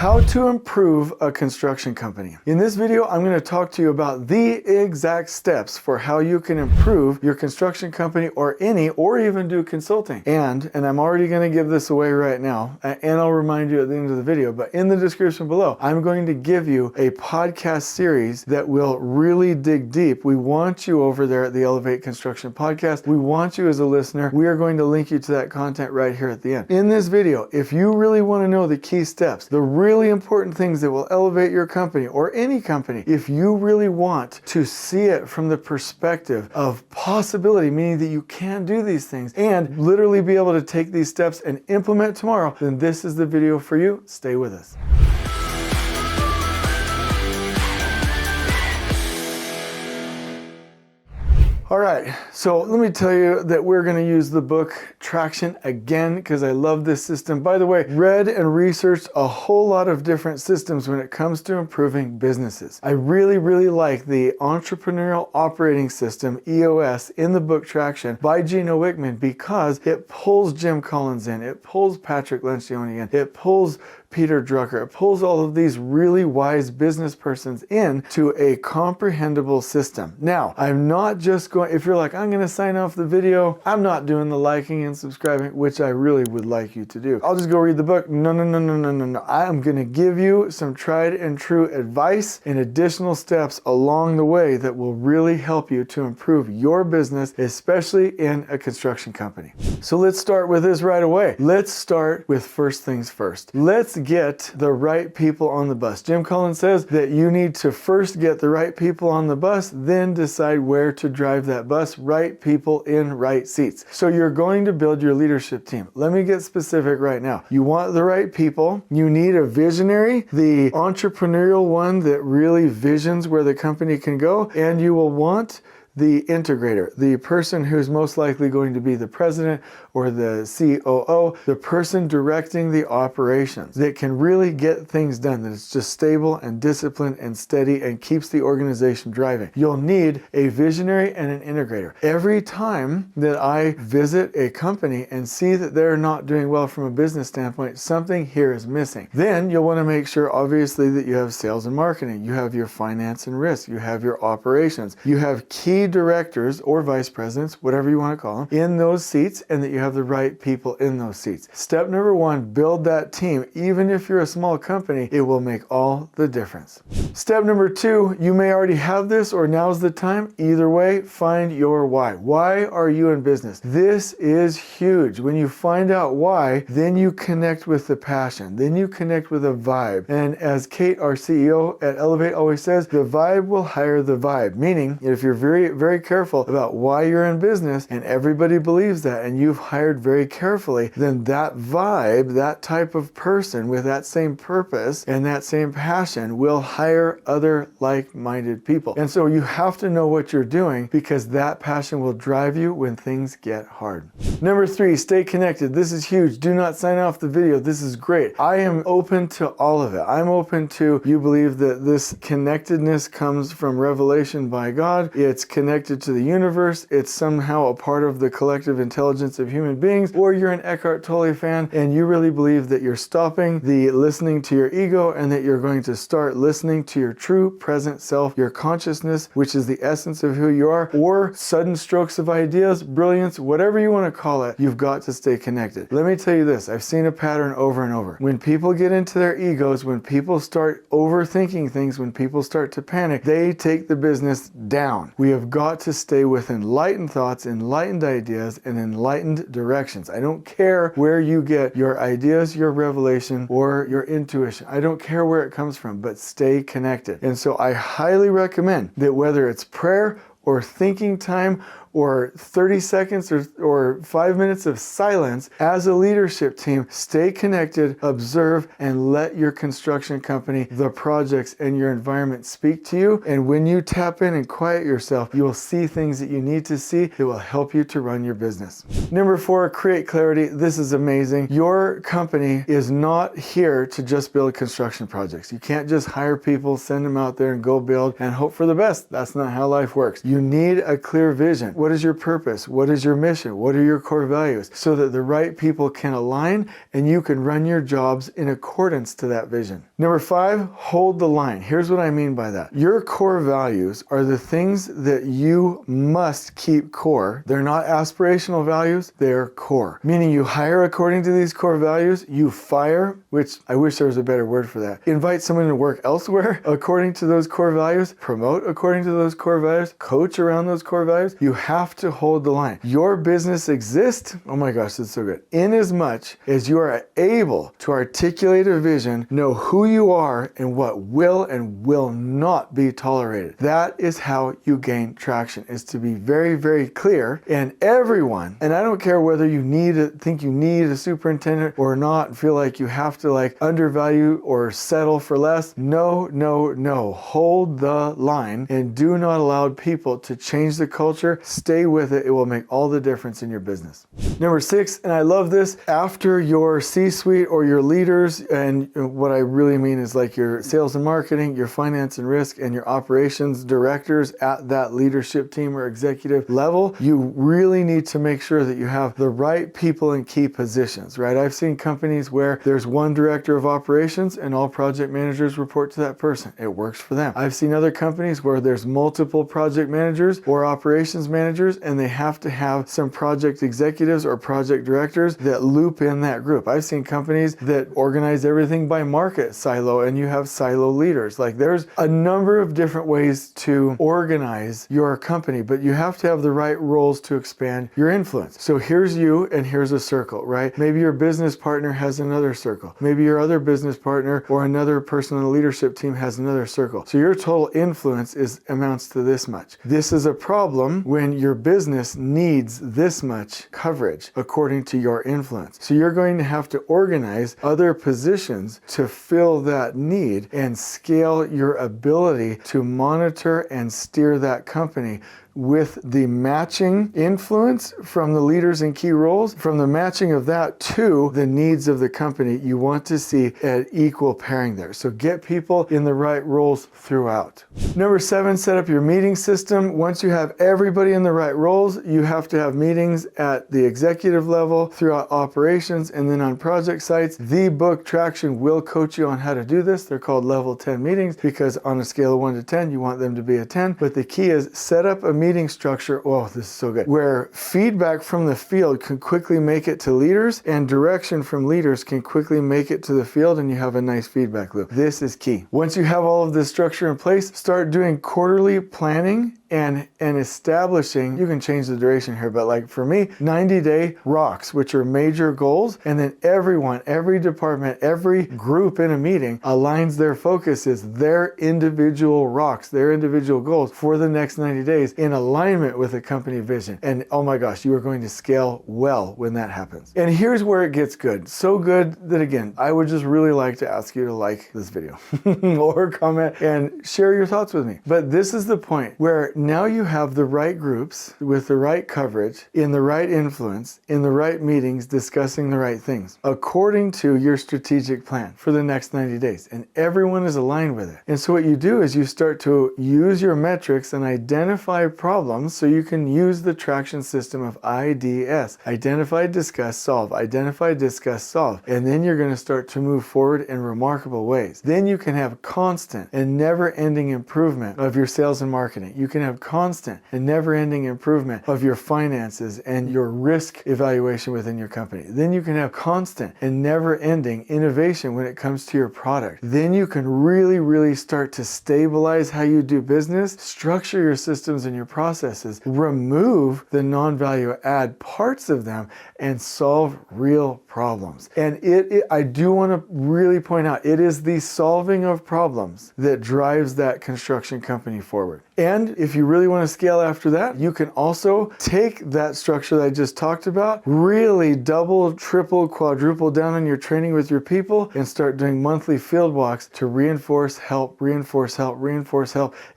How to improve a construction company. In this video, I'm going to talk to you about the exact steps for how you can improve your construction company or even do consulting. And I'm already going to give this away right now, and I'll remind you at the end of the video, but in the description below, I'm going to give you a podcast series that will really dig deep. We want you over there at the Elevate Construction Podcast. We want you as a listener. We are going to link you to that content right here at the end. In this video, if you really want to know the key steps, the really important things that will elevate your company or any company, if you really want to see it from the perspective of possibility, meaning that you can do these things and literally be able to take these steps and implement tomorrow, then this is the video for you. Stay with us. All right, so let me tell you that we're going to use the book Traction again because I love this system. By the way, read and researched a whole lot of different systems when it comes to improving businesses. I really like the Entrepreneurial Operating System, EOS, in the book Traction by Gino Wickman because it pulls Jim Collins in, it pulls Patrick Lencioni in, it pulls Peter Drucker. It pulls all of these really wise business persons into a comprehensible system. Now, I'm not just going, if you're like, I'm going to sign off the video, I'm not doing the liking and subscribing, which I really would like you to do. I'll just go read the book. No. I am going to give you some tried and true advice and additional steps along the way that will really help you to improve your business, especially in a construction company. So let's start with this right away. Let's start with first things first. Let's get the right people on the bus. Jim Collins says that you need to first get the right people on the bus, then decide where to drive that bus. Right people in right seats. So you're going to build your leadership team. Let me get specific right now. You want the right people. You need a visionary, the entrepreneurial one that really visions where the company can go, and you will want the integrator, the person who's most likely going to be the president or the COO, the person directing the operations that can really get things done, that it's just stable and disciplined and steady and keeps the organization driving. You'll need a visionary and an integrator. Every time that I visit a company and see that they're not doing well from a business standpoint, something here is missing. Then you'll want to make sure, obviously, that you have sales and marketing, you have your finance and risk, you have your operations, you have key directors or vice presidents, whatever you want to call them, in those seats, and that you have the right people in those seats. Step number one, build that team. Even if you're a small company, it will make all the difference. Step number two, you may already have this or now's the time. Either way, find your why. Why are you in business? This is huge. When you find out why, then you connect with the passion. Then you connect with a vibe. And as Kate, our CEO at Elevate, always says, the vibe will hire the vibe. Meaning, if you're very careful about why you're in business and everybody believes that and you've hired very carefully, then that vibe, that type of person with that same purpose and that same passion will hire other like-minded people. And so you have to know what you're doing because that passion will drive you when things get hard. Number three, stay connected. This is huge. Do not sign off the video. This is great. I am open to all of it. I'm open to, you believe that this connectedness comes from revelation by God. It's connected to the universe. It's somehow a part of the collective intelligence of human beings, or you're an Eckhart Tolle fan and you really believe that you're stopping the listening to your ego and that you're going to start listening to your true present self, your consciousness, which is the essence of who you are, or sudden strokes of ideas, brilliance, whatever you want to call it, you've got to stay connected. Let me tell you this, I've seen a pattern over and over. When people get into their egos, when people start overthinking things, when people start to panic, they take the business down. We have got to stay with enlightened thoughts, enlightened ideas, and enlightened directions. I don't care where you get your ideas, your revelation, or your intuition. I don't care where it comes from, but stay connected. And so I highly recommend that whether it's prayer or thinking time or 30 seconds or 5 minutes of silence, as a leadership team, stay connected, observe, and let your construction company, the projects, and your environment speak to you. And when you tap in and quiet yourself, you will see things that you need to see that will help you to run your business. Number four, create clarity. This is amazing. Your company is not here to just build construction projects. You can't just hire people, send them out there and go build and hope for the best. That's not how life works. You need a clear vision. What is your purpose? What is your mission? What are your core values? So that the right people can align and you can run your jobs in accordance to that vision. Number 5, hold the line. Here's what I mean by that. Your core values are the things that you must keep core. They're not aspirational values, they're core. Meaning you hire according to these core values, you fire, which I wish there was a better word for that. Invite someone to work elsewhere according to those core values, promote according to those core values, coach around those core values. You have to hold the line. Your business exists, oh my gosh, that's so good, in as much as you are able to articulate a vision, know who you are and what will and will not be tolerated. That is how you gain traction, is to be very, very clear. And everyone, and I don't care whether you think you need a superintendent or not, feel like you have to like undervalue or settle for less. No, no, no. Hold the line and do not allow people to change the culture. Stay with it. It will make all the difference in your business. Number 6, and I love this, after your C-suite or your leaders, and what I really mean is like your sales and marketing, your finance and risk, and your operations directors at that leadership team or executive level, you really need to make sure that you have the right people in key positions, right? I've seen companies where there's one director of operations and all project managers report to that person. It works for them. I've seen other companies where there's multiple project managers or operations managers, and they have to have some project executives or project directors that loop in that group. I've seen companies that organize everything by market silo, and you have silo leaders. Like there's a number of different ways to organize your company, but you have to have the right roles to expand your influence. So here's you and here's a circle, right? Maybe your business partner has another circle. Maybe your other business partner or another person on the leadership team has another circle. So your total influence amounts to this much. This is a problem when your business needs this much coverage according to your influence. So you're going to have to organize other positions to fill that need and scale your ability to monitor and steer that company with the matching influence from the leaders in key roles, from the matching of that to the needs of the company. You want to see an equal pairing there. So get people in the right roles throughout. Number 7, set up your meeting system. Once you have everybody in the right roles, you have to have meetings at the executive level, throughout operations, and then on project sites. The book Traction will coach you on how to do this. They're called level 10 meetings because on a scale of 1 to 10, you want them to be a 10. But the key is set up a meeting structure, oh, this is so good, where feedback from the field can quickly make it to leaders and direction from leaders can quickly make it to the field, and you have a nice feedback loop. This is key. Once you have all of this structure in place, start doing quarterly planning and establishing, you can change the duration here, but like for me, 90-day rocks, which are major goals, and then everyone, every department, every group in a meeting aligns their focuses, their individual rocks, their individual goals for the next 90 days in alignment with the company vision. And oh my gosh, you are going to scale well when that happens. And here's where it gets good. So good that again, I would just really like to ask you to like this video or comment and share your thoughts with me. But this is the point where now you have the right groups with the right coverage, in the right influence, in the right meetings, discussing the right things according to your strategic plan for the next 90 days. And everyone is aligned with it. And so what you do is you start to use your metrics and identify problems so you can use the traction system of IDS. Identify, discuss, solve. Identify, discuss, solve. And then you're going to start to move forward in remarkable ways. Then you can have constant and never-ending improvement of your sales and marketing. You can have constant and never-ending improvement of your finances and your risk evaluation within your company. Then you can have constant and never-ending innovation when it comes to your product. Then you can really start to stabilize how you do business, structure your systems and your processes, remove the non-value add parts of them, and solve real problems. And I do want to really point out, it is the solving of problems that drives that construction company forward. And if you really want to scale after that, you can also take that structure that I just talked about, really double, triple, quadruple down on your training with your people, and start doing monthly field walks to reinforce, help,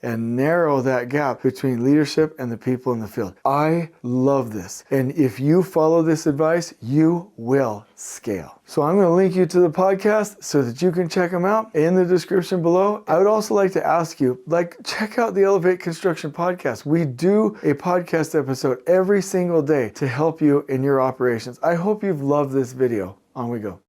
and narrow that gap between leadership and the people in the field. I love this. And if you follow this advice, you will scale. So I'm going to link you to the podcast so that you can check them out in the description below. I would also like to ask you, check out the Elevate Construction podcast. We do a podcast episode every single day to help you in your operations. I hope you've loved this video. On we go.